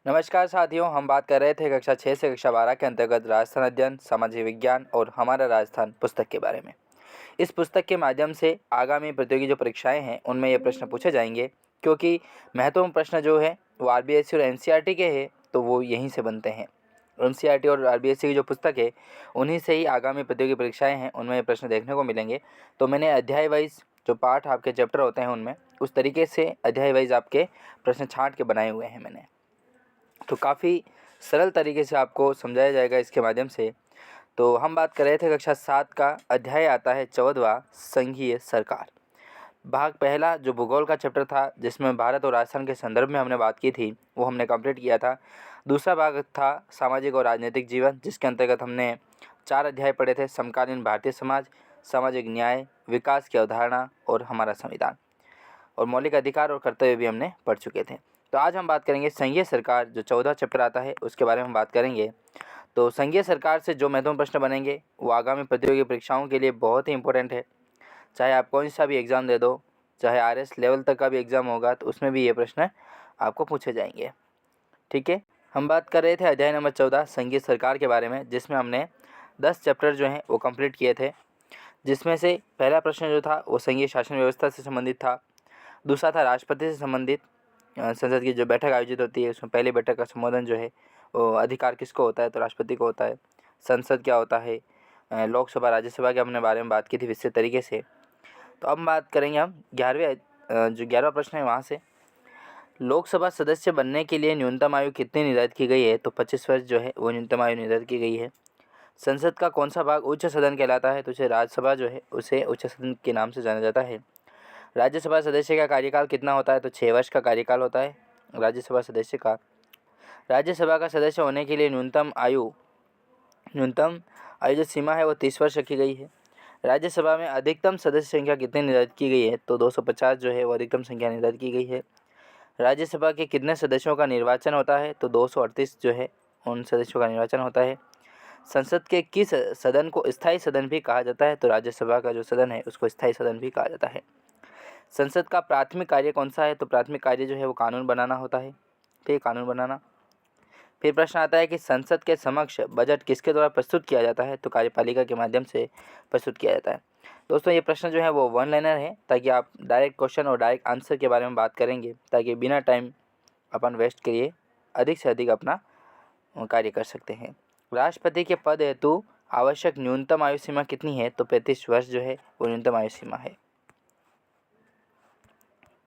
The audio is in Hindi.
नमस्कार साथियों, हम बात कर रहे थे कक्षा 6 से कक्षा 12 के अंतर्गत राजस्थान अध्ययन, सामाजिक विज्ञान और हमारा राजस्थान पुस्तक के बारे में। इस पुस्तक के माध्यम से आगामी प्रतियोगी जो परीक्षाएं हैं उनमें ये प्रश्न पूछे जाएंगे, क्योंकि महत्वपूर्ण प्रश्न जो है वो आरबीएससी और एनसीईआरटी के हैं, तो वो यहीं से बनते हैं। एनसीईआरटी और आरबीएससी की जो पुस्तक है उन्हीं से ही आगामी प्रतियोगी परीक्षाएँ हैं उनमें ये प्रश्न देखने को मिलेंगे। तो मैंने अध्याय वाइज जो पाठ आपके चैप्टर होते हैं उनमें उस तरीके से अध्याय वाइज आपके प्रश्न छाँट के बनाए हुए हैं मैंने। तो काफ़ी सरल तरीके से आपको समझाया जाएगा इसके माध्यम से। तो हम बात कर रहे थे कक्षा 7 का अध्याय आता है 14वां, संघीय सरकार। भाग पहला जो भूगोल का चैप्टर था, जिसमें भारत और राजस्थान के संदर्भ में हमने बात की थी, वो हमने कंप्लीट किया था। दूसरा भाग था सामाजिक और राजनीतिक जीवन, जिसके अंतर्गत हमने 4 अध्याय पढ़े थे। समकालीन भारतीय समाज, सामाजिक न्याय, विकास की अवधारणा और हमारा संविधान, और मौलिक अधिकार और कर्तव्य भी हमने पढ़ चुके थे। तो आज हम बात करेंगे संघीय सरकार, जो 14 चैप्टर आता है उसके बारे में हम बात करेंगे। तो संघीय सरकार से जो महत्वपूर्ण प्रश्न बनेंगे वो आगामी प्रतियोगी परीक्षाओं के लिए बहुत ही इंपॉर्टेंट है। चाहे आप कौन सा भी एग्ज़ाम दे दो, चाहे आरएस लेवल तक का भी एग्ज़ाम होगा, तो उसमें भी ये प्रश्न आपको पूछे जाएंगे। ठीक है, हम बात कर रहे थे अध्याय नंबर 14 संघीय सरकार के बारे में, जिसमें हमने 10 चैप्टर जो हैं वो कंप्लीट किए थे। जिसमें से पहला प्रश्न जो था वो संघीय शासन व्यवस्था से संबंधित था। दूसरा था राष्ट्रपति से संबंधित, संसद की जो बैठक आयोजित होती है उसमें पहली बैठक का संबोधन जो है वो अधिकार किसको होता है, तो राष्ट्रपति को होता है। संसद क्या होता है, लोकसभा राज्यसभा के हमने बारे में बात की थी विस्तृत तरीके से। तो अब बात करेंगे हम 11वां प्रश्न है वहाँ से। लोकसभा सदस्य बनने के लिए न्यूनतम आयु कितनी निर्धारित की गई है, तो 25 वर्ष जो है वो न्यूनतम आयु निर्धारित की गई है। संसद का कौन सा भाग उच्च सदन कहलाता है, तो उसे राज्यसभा जो है उसे उच्च सदन के नाम से जाना जाता है। राज्यसभा सदस्य का कार्यकाल कितना होता है, तो 6 वर्ष का कार्यकाल होता है राज्यसभा सदस्य का। राज्यसभा का सदस्य होने के लिए न्यूनतम आयु जो सीमा है वो 30 वर्ष रखी गई है। राज्यसभा में अधिकतम सदस्य संख्या कितनी निर्धारित की गई है, तो 250 जो है वो अधिकतम संख्या निर्धारित की गई है। राज्यसभा के कितने सदस्यों का निर्वाचन होता है, तो 238 जो है उन सदस्यों का निर्वाचन होता है। संसद के किस सदन को स्थायी सदन भी कहा जाता है, तो राज्यसभा का जो सदन है उसको स्थायी सदन भी कहा जाता है। संसद का प्राथमिक कार्य कौन सा है, तो प्राथमिक कार्य जो है वो कानून बनाना होता है। ठीक है, कानून बनाना। फिर प्रश्न आता है कि संसद के समक्ष बजट किसके द्वारा प्रस्तुत किया जाता है, तो कार्यपालिका के माध्यम से प्रस्तुत किया जाता है। दोस्तों ये प्रश्न जो है वो वन लाइनर है, ताकि आप डायरेक्ट क्वेश्चन और डायरेक्ट आंसर के बारे में बात करेंगे, ताकि बिना टाइम अपन वेस्ट करिए अधिक से अधिक अपना कार्य कर सकते हैं। राष्ट्रपति के पद हेतु आवश्यक न्यूनतम आयु सीमा कितनी है, तो 35 वर्ष जो है वो न्यूनतम आयु सीमा है।